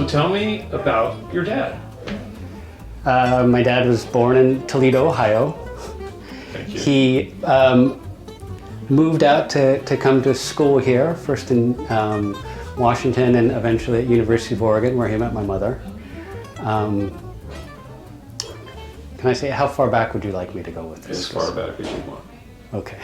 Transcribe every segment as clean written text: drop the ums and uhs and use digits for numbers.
tell me about your dad. My dad was born in Toledo, Ohio. Thank you. He moved out to come to school here, first in Washington and eventually at University of Oregon, where he met my mother. Can I say, how far back would you like me to go with this? As far back as you want. Okay.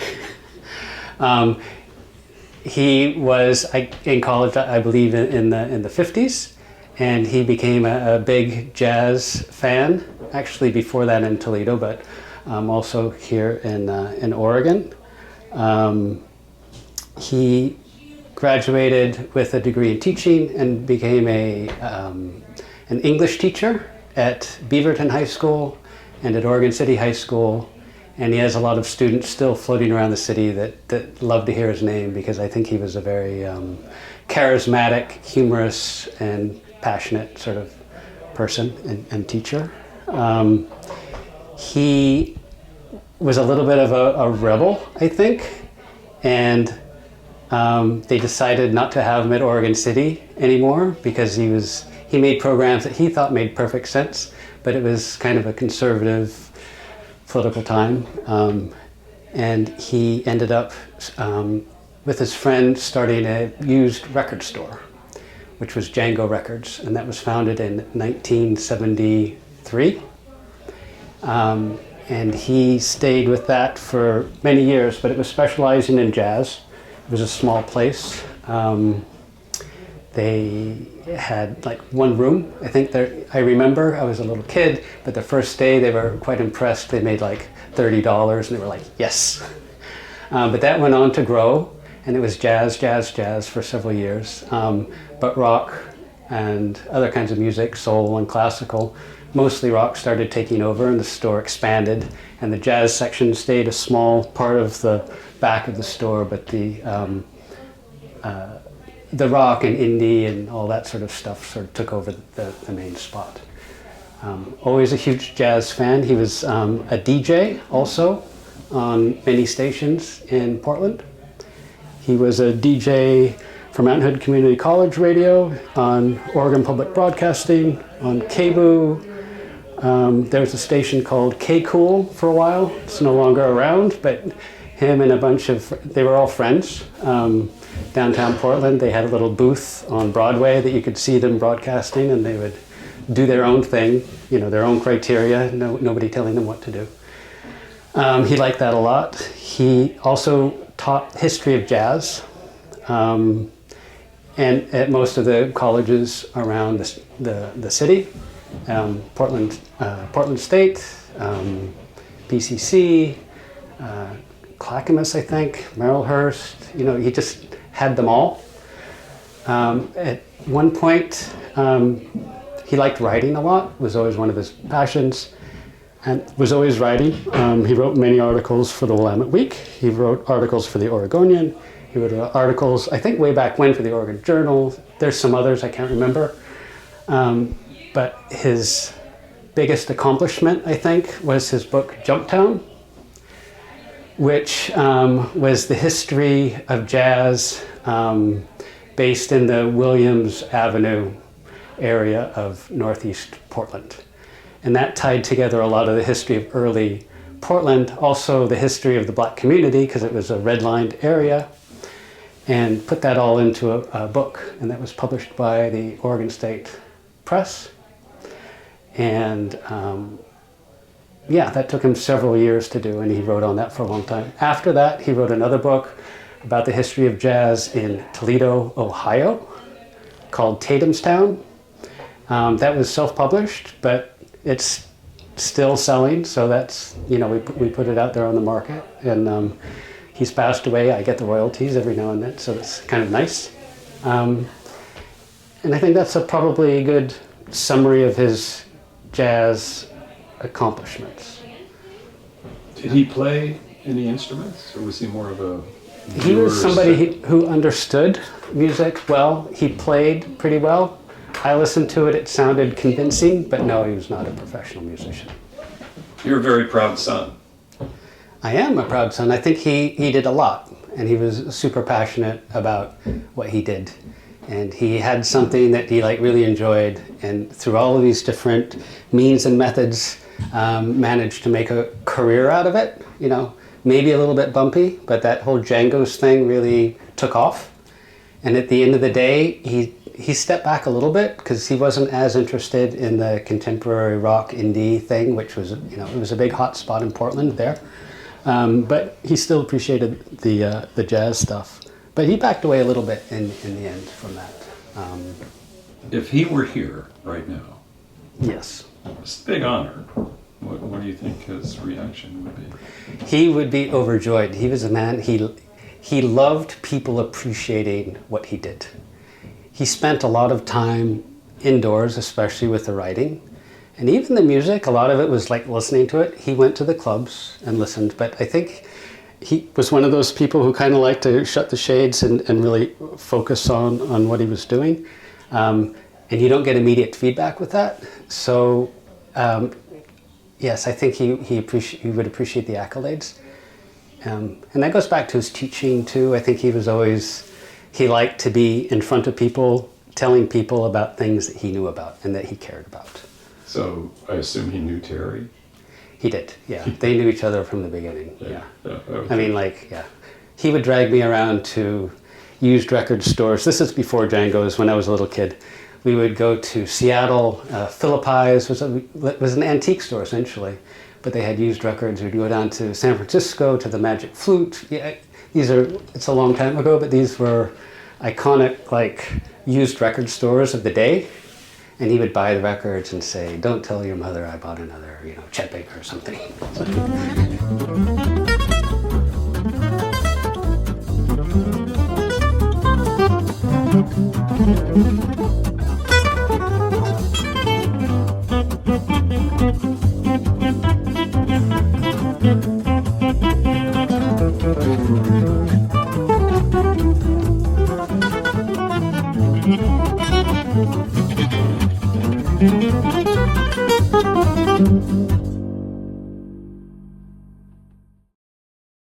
He was in college, I believe, in the 50s, and he became a big jazz fan, actually before that in Toledo, but also here in Oregon. He graduated with a degree in teaching and became an English teacher at Beaverton High School and at Oregon City High School. And he has a lot of students still floating around the city that love to hear his name, because I think he was a very charismatic, humorous, and passionate sort of person and teacher. He was a little bit of a rebel, I think, and they decided not to have him at Oregon City anymore because he made programs that he thought made perfect sense, but it was kind of a conservative political time, and he ended up with his friend starting a used record store, which was Django Records, and that was founded in 1973. And he stayed with that for many years, but it was specializing in jazz. It was a small place. They had like one room. I think I remember, I was a little kid, but the first day they were quite impressed. They made like $30 and they were like, yes. But that went on to grow, and it was jazz for several years. But rock and other kinds of music, soul and classical, mostly rock, started taking over, and the store expanded, and the jazz section stayed a small part of the back of the store, but the rock and indie and all that sort of stuff sort of took over the main spot. Always a huge jazz fan. He was a DJ also on many stations in Portland. He was a DJ for Mountain Hood Community College Radio, on Oregon Public Broadcasting, on KBOO. There was a station called K-Cool for a while. It's no longer around, but him and a bunch of, they were all friends. Downtown Portland, they had a little booth on Broadway that you could see them broadcasting, and they would do their own thing, their own criteria, nobody telling them what to do. He liked that a lot. He also taught history of jazz, and at most of the colleges around the city, Portland State, BCC, Clackamas, I think, Merrillhurst. He just had them all. At one point, he liked writing a lot, was always one of his passions, and was always writing. He wrote many articles for the Willamette Week. He wrote articles for the Oregonian. He wrote articles, I think way back when, for the Oregon Journal. There's some others I can't remember. But his biggest accomplishment, I think, was his book Jumptown, which was the history of jazz based in the Williams Avenue area of Northeast Portland. And that tied together a lot of the history of early Portland, also the history of the Black community, because it was a redlined area, and put that all into a book. And that was published by the Oregon State Press. And that took him several years to do, and he wrote on that for a long time. After that, he wrote another book about the history of jazz in Toledo, Ohio, called Tatumstown. That was self-published, but it's still selling, so that's, we put it out there on the market, and he's passed away. I get the royalties every now and then, so it's kind of nice. And I think that's probably a good summary of his jazz accomplishments. Did he play any instruments, or was he more of a He was somebody who understood music well. He played pretty well. I listened to it, it sounded convincing, but no, he was not a professional musician. You're a very proud son. I am a proud son. I think he did a lot, and he was super passionate about what he did. And he had something that he like really enjoyed, and through all of these different means and methods, managed to make a career out of it. You know, maybe a little bit bumpy, but that whole Django's thing really took off. And at the end of the day, he stepped back a little bit because he wasn't as interested in the contemporary rock indie thing, which was, you know, it was a big hot spot in Portland there. But he still appreciated the jazz stuff. But he backed away a little bit in the end from that. If he were here right now, Yes. it's a big honor. What do you think his reaction would be? He would be overjoyed. He was a man, he loved people appreciating what he did. He spent a lot of time indoors, especially with the writing. And even the music, a lot of it was like listening to it. He went to the clubs and listened, but I think he was one of those people who kind of liked to shut the shades and really focus on what he was doing. And you don't get immediate feedback with that. So, yes, I think he would appreciate the accolades. And that goes back to his teaching too. I think he liked to be in front of people, telling people about things that he knew about and that he cared about. So I assume he knew Terry? He did, yeah. They knew each other from the beginning, yeah. Okay. I mean, like, yeah. He would drag me around to used record stores. This is before Django's, when I was a little kid. We would go to Seattle. Philippi's was an antique store, essentially. But they had used records. We'd go down to San Francisco, to the Magic Flute. Yeah, it's a long time ago, but these were iconic, like, used record stores of the day. And he would buy the records and say, "Don't tell your mother I bought another, you know, Chet Baker or something." So.